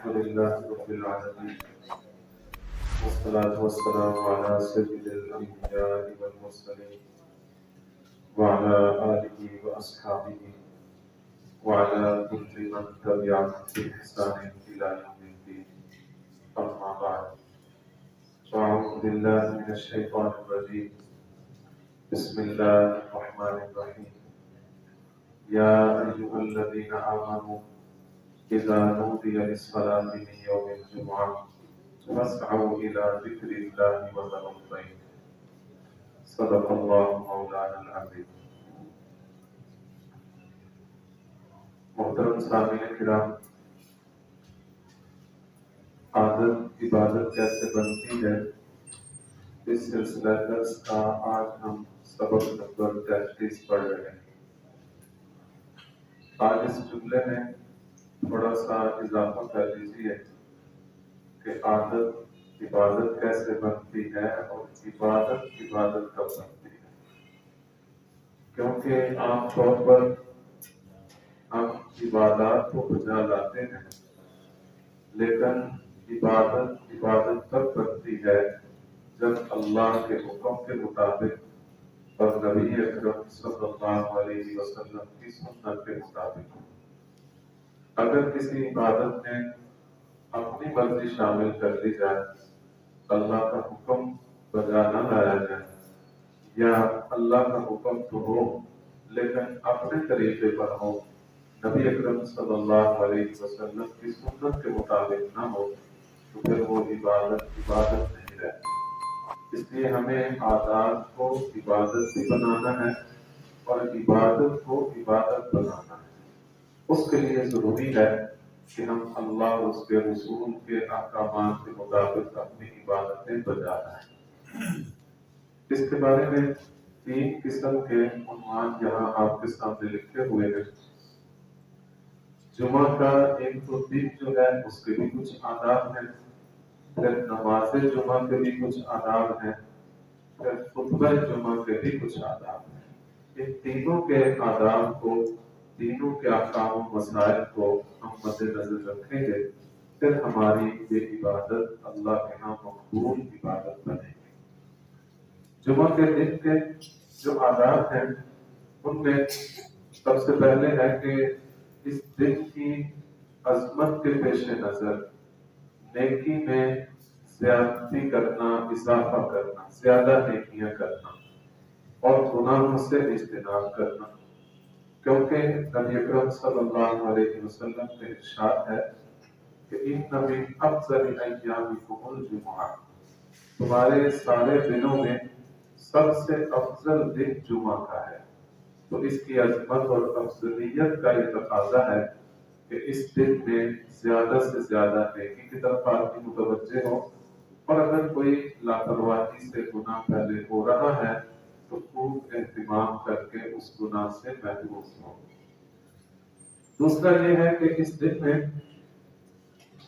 الحمد لله رب العالمين والصلاة والسلام على سيد الأنبياء والمرسلين وعلى آله وأصحابه وعلى كل من تبعهم بإحسان إلى يوم الدين. أما بعد، فأعوذ بالله من الشيطان الرجيم. بسم الله الرحمن الرحيم. يا أيها الذين آمنوا إذا نودي للصلاة من يوم الجمعة فاسعوا إلى ذكر الله وذروا البيع. صدق الله مولانا العظيم. محترم سامعین کرام، عادت عبادت کیسے بنتی ہے، اس سلسلہ درس کا آج ہم سبق نمبر 33 پڑھ رہے ہیں۔ آج اس جملے میں تھوڑا سا اضافہ کر لیجیے کہ عادت عبادت کیسے بنتی ہے اور عبادت کب بنتی ہے، کیونکہ عام طور پر ہم عبادات کو بجا لاتے ہیں، لیکن عبادت تب بنتی ہے جب اللہ کے حکم کے مطابق اور نبی اکرم صلی اللہ علیہ وسلم کی سنت کے مطابق۔ اگر کسی عبادت میں اپنی مرضی شامل کر لی جائے، اللہ کا حکم بجا نہ لایا جائے، یا اللہ کا حکم تو ہو لیکن اپنے طریقے پر ہو، نبی اکرم صلی اللہ علیہ وسلم کی سنت کے مطابق نہ ہو، تو پھر وہ عبادت نہیں رہتی۔ اس لیے ہمیں عادات کو عبادت بھی بنانا ہے اور عبادت کو عبادت بنانا ہے۔ اس کے لیے ضروری ہے کہ ہم اللہ اور اس کے رسول کے احکامات کے مطابق اپنی عبادتیں بجا لائیں۔ اس کے بارے میں 3 قسم کے عنوان یہاں آپ کے سامنے لکھے ہوئے ہیں۔ جمعہ کا ایک تو دن جو ہے اس کے بھی کچھ آداب ہیں، پھر نماز جمعہ کے بھی کچھ آداب ہیں، پھر خطبہ جمعہ کے بھی کچھ آداب ہیں۔ ان تینوں کے آداب کو، تینوں کے احکام و مسائل کو ہم مد نظر رکھیں گے، پھر ہماری یہ عبادت اللہ کے ہاں مقبول عبادت بنے گی۔ جمعہ کے دن کے جو آداب ہیں ان میں سب سے پہلے ہے کہ اس دن کی عظمت کے پیش نظر نیکی میں زیادتی کرنا، اضافہ کرنا، زیادہ نیکیاں کرنا اور گناہوں سے اجتناب کرنا، کیونکہ نبی اکرم صلی اللہ علیہ وسلم کا ارشاد ہے کہ ان من افضل ایامکم الجمعہ، تمہارے سارے دنوں میں سب سے افضل دن جمعہ کا ہے۔ تو اس کی عظمت اور افضلیت کا یہ تقاضا ہے کہ اس دن میں زیادہ سے زیادہ نیکی کی طرف آدمی متوجہ ہو، اور اگر کوئی لاپرواہی سے گناہ پہلے ہو رہا ہے تو خوب اہتمام کر کے اس گناہ سے محفوظ ہو۔ دوسرا یہ ہے کہ اس دن میں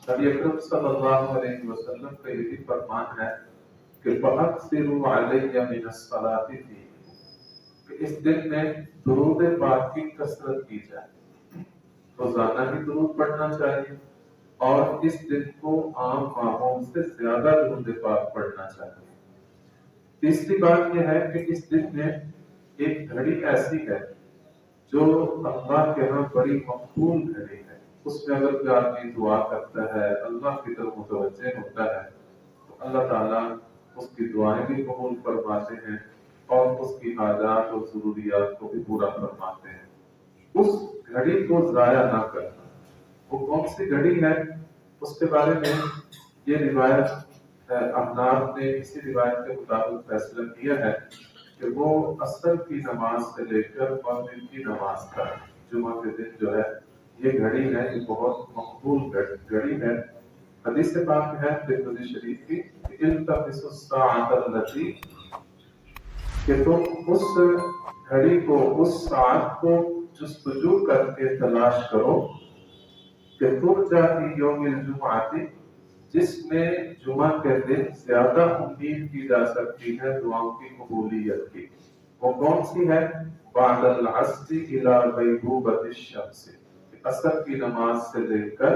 نبی اکرم صلی اللہ علیہ وسلم کا یہ بھی فرمان ہے کہ فَأَكْثِرُوا عَلَيَّ مِنَ الصَّلَاةِ فِيهِ، کہ اس دن میں درود پاک کی کثرت کی جائے، روزانہ بھی درود پڑھنا چاہیے اور اس دن کو عام معمول سے زیادہ درود پاک پڑھنا چاہیے۔ تیسری بات یہ ہے کہ اس دن میں ایک گھڑی ایسی ہے جو اللہ کے ہاں بڑی مقبول گھڑی ہے۔ اس میں اگر کوئی آدمی دعا کرتا ہے، اللہ کی طرف متوجہ ہوتا ہے، تو اللہ تعالیٰ اس کی دعائیں بھی قبول فرماتے ہیں اور اس کی حاجات اور ضروریات کو بھی پورا فرماتے ہیں۔ اس گھڑی کو ضائع نہ کرنا۔ وہ کون سی گھڑی ہے اس کے بارے میں یہ روایت احناف نے اسی روایت کے مطابق فیصلہ کیا ہے کہ وہ عصر کی نماز سے لے کر مغرب کی نماز تک جمعہ کے دن جو ہے یہ گھڑی ہے، یہ بہت مقبول گھڑی ہے۔ حدیث پاک ہے ترمذی شریف کی کہ التمسوا الساعۃ التي، کہ تم اس گھڑی کو، اس ساعت کو جستجو کر کے تلاش کرو کہ ترجا فی یوم الجمعہ، جس میں جمعہ کے دن زیادہ امید کی جا سکتی ہے دعاؤں کی قبولیت کی۔ وہ کون سی ہے؟ بعد العصر الی غیبوبۃ الشمس، عصر کی نماز سے لے کر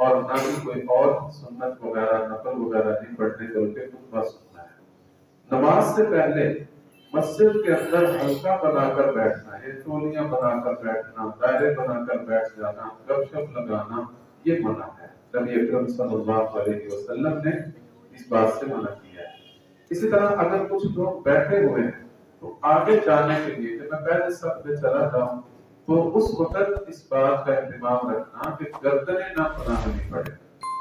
اور نہ ہی کوئی اور سنت وغیرہ نقل وغیرہ نہیں پڑھنے بلکہ خطبہ سننا ہے۔ نماز سے پہلے مسجد کے اندر حلقہ بنا کر بیٹھنا، یہ ٹولیاں بنا کر بیٹھنا، دائرے بنا کر بیٹھ جانا، گپ شپ لگانا، یہ منع ہے۔ نبی اکرم صلی اللہ علیہ وسلم نے اس بات سے منع کیا ہے۔ اسی طرح اگر کچھ لوگ بیٹھے ہوئے ہیں تو آگے جانے کے لیے کہ میں پہلے صف پہ چلا جاؤں، تو اس وقت اس بات کا اہتمام رکھنا کہ گردنیں نہ پھلانی پڑے،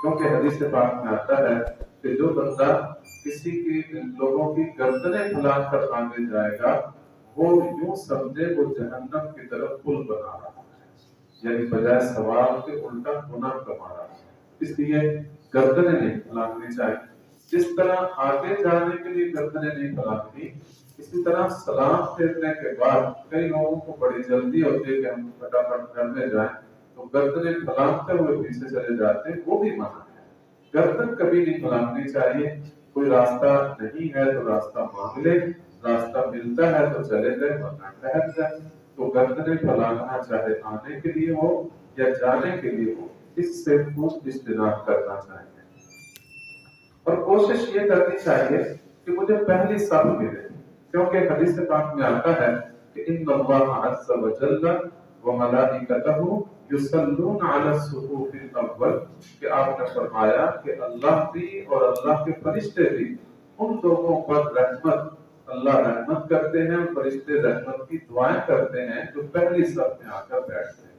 کیونکہ حدیث پاک میں آتا ہے کہ جو بندہ کسی کی لوگوں کی گردنیں پھلا کر آگے جائے گا وہ یوں سمجھے وہ جہنم کی طرف پل بنا رہا ہے، یعنی بجائے ثواب کے الٹا گناہ کما رہا ہے۔ اس لیے گردنیں نہیں پھلانی چاہیے۔ جس طرح آگے جانے کے لیے گردنیں نہیں پھلانی، اسی طرح سلام پھیرنے کے بعد کئی لوگوں کو بڑی جلدی ہوتی ہے کہ ہم فٹافٹ گھر میں جائیں تو گردنیں پھلانتے ہوئے پیچھے چلے جاتے ہیں، وہ بھی منع ہے۔ گردن کبھی نہیں پھلاننی چاہیے۔ کوئی راستہ نہیں ہے تو راستہ مانگ لے، راستہ ملتا ہے تو چلے جائے ورنہ ٹھہر جائے۔ تو گردنیں پھیلانا چاہے آنے کے لیے ہو یا جانے کے لیے ہو، اس سے خوب اجتناب کرنا چاہیے۔ اور کوشش یہ کرنی چاہیے کہ مجھے پہلی صف ملے، کیونکہ حدیث پاک میں آتا ہے کہ ان اللہ عز وجل وملائکتہ یصلون علی الصفوف الاول، کہ آپ نے فرمایا کہ اللہ بھی اور اللہ کے فرشتے بھی ان لوگوں پر رحمت، اللہ رحمت کرتے ہیں، فرشتے رحمت کی دعائیں کرتے ہیں جو پہلی صف میں آ کر بیٹھتے ہیں۔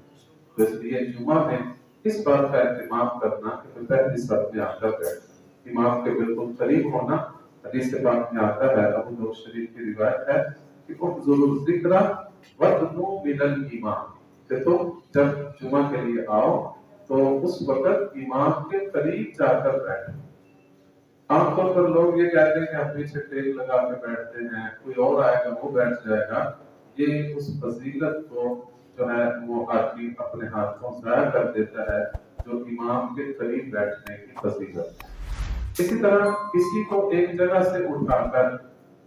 تو اس لیے جمعہ میں اس بات کا اہتمام کرنا کہ میں پہلی صف میں آ کر بیٹھوں، امام کے بالکل قریب ہونا۔ حدیث پاک میں آتا ہے، ابو داؤد شریف کی روایت ہے کہ احضروا الذکر وادنوا من الامام، کہ تم جب جمعہ کے لیے آؤ تو اس وقت امام کے قریب جا کر بیٹھو۔ عام طور پر لوگ یہ کہتے ہیں کہ ہم پیچھے ٹیک لگا کے بیٹھتے ہیں، کوئی اور آئے گا وہ بیٹھ جائے گا۔ یہ اس فضیلت کو جو ہے وہ آدمی اپنے ہاتھوں ضائع کر دیتا ہے جو امام کے قریب بیٹھنے کی فضیلت ہے۔ اسی طرح کسی کو ایک جگہ سے اٹھا کر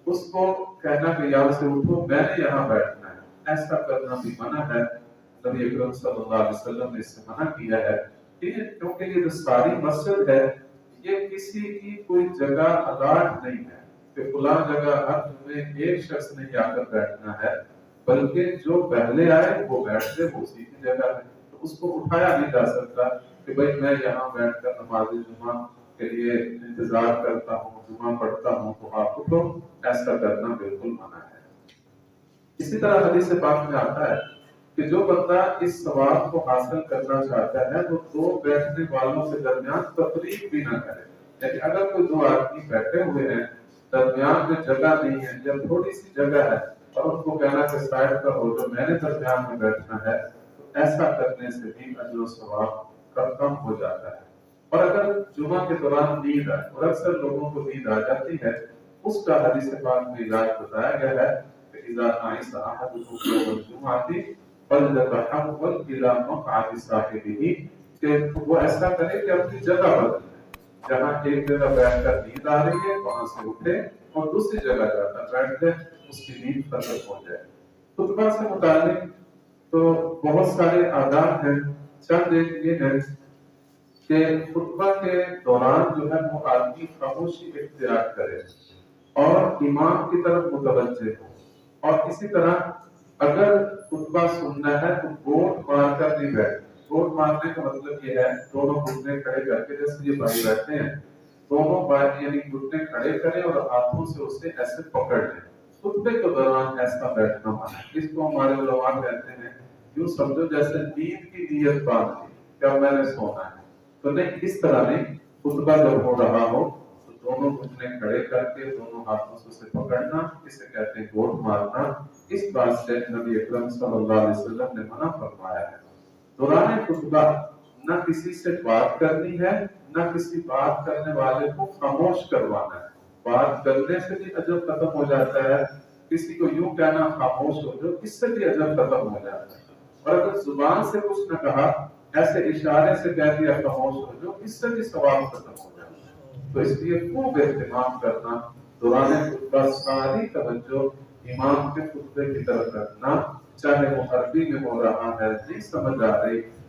اس کو کہنا کہ یہاں سے اٹھو میں نے یہاں بیٹھنا ہے، ایسا کرنا بھی منع ہے۔ نبی اکرم صلی اللہ علیہ وسلم نے اس سے منع کیا ہے، کیونکہ یہ جو ساری مسجد ہے یہ کسی کی کوئی جگہ الاٹ نہیں ہے کہ فلاں جگہ ہر جمعے ایک شخص نے جا کر بیٹھنا ہے، بلکہ جو پہلے آئے وہ بیٹھ دے، وہ اسی کی جگہ ہے۔ تو اس کو اٹھایا نہیں جا سکتا کہ بھئی میں یہاں بیٹھ کر نماز جمعہ کے لیے انتظار کرتا ہوں، جمعہ پڑھتا ہوں تو آپ کو ایسا کرنا بالکل منع ہے۔ اسی طرح حدیث پاک میں آتا ہے کہ جو بندہ اس ثواب کو حاصل کرنا چاہتا ہے وہ دو بیٹھنے والوں کے درمیان تفریق بھی نہ کرے، یعنی اگر کوئی دو آدمی بیٹھے ہوئے ہیں، درمیان میں جگہ نہیں ہے یا تھوڑی سی جگہ ہے اور ان کو کہنا کہ سائڈ پر ہو جو میں نے درمیان میں بیٹھنا ہے، تو ایسا کرنے سے بھی اجر و ثواب کم ہو جاتا ہے۔ اور اگر جمعہ کے دوران نیند آئے، اور اکثر لوگوں کو نیند آ جاتی ہے، اس کا حدیث پاک میں علاج بتایا گیا ہے کہ اذا نعس احدکم یوم الجمعۃ فلیتحول الی مقعد صاحبہ، کہ وہ ایسا کرے کہ اپنی جگہ بدلے، جہاں ایک جگہ بیٹھ کر نیند آ رہی ہے وہاں سے اٹھے اور دوسری جگہ جا کر بیٹھ جائے، اس کی نیند ختم ہو جائے۔ خطبہ سے متعلق تو بہت سارے آداب ہیں، چند ایک یہ ہے کہ خطبہ کے دوران جو ہے وہ آدمی خاموشی اختیار کرے اور امام کی طرف متوجہ ہو، اور اسی طرح اگر خطبہ سننا ہے تو گوٹ مار کر نہیں بیٹھے۔ گوٹ مارنے کا مطلب یہ ہے دونوں گھٹنے کھڑے کر کے، جیسے یہ بھائی بیٹھے ہیں دونوں بھائی یعنی گھٹنے کھڑے کریں اور ہاتھوں سے اسے ایسے پکڑ لیں۔ خطبے کے دوران ایسا بیٹھنا منع ہے۔ اس کو ہمارے علماء کہتے ہیں یوں سمجھو جیسے نیند کی نیت باندھ لی کہ اب میں نے سونا ہے، تو نہیں، اس طرح نہیں۔ خطبہ جب ہو رہا ہو تو دونوں گھٹنے کھڑے کر کے دونوں ہاتھوں سے اسے پکڑنا، اسے کہتے ہیں گوٹ مارنا۔ اس بات سے نبی اکرم صلی اللہ علیہ وسلم نے منع فرمایا ہے۔ دوران خطبہ نہ کسی سے بات کرنی ہے، نہ کسی بات کرنے والے کو خاموش کروانا ہے۔ بات کرنے سے بھی اجر ختم ہو جاتا ہے، کسی کو یوں کہنا خاموش ہو جو، اس سے بھی اجر ختم ہو جاتا ہے۔ اور اگر زبان سے کچھ نہ کہا، ایسے اشارے سے کہہ دیا خاموش ہو جو، اس سے بھی ثواب ختم ہو جاتا ہے۔ تو اس لیے خوب اہتمام کرنا، دوران خطبہ ساری توجہ امام کے خطبے کی طرف رکھنا، چاہے وہ عربی میں ہو رہا ہے نہیں سمجھ آ رہی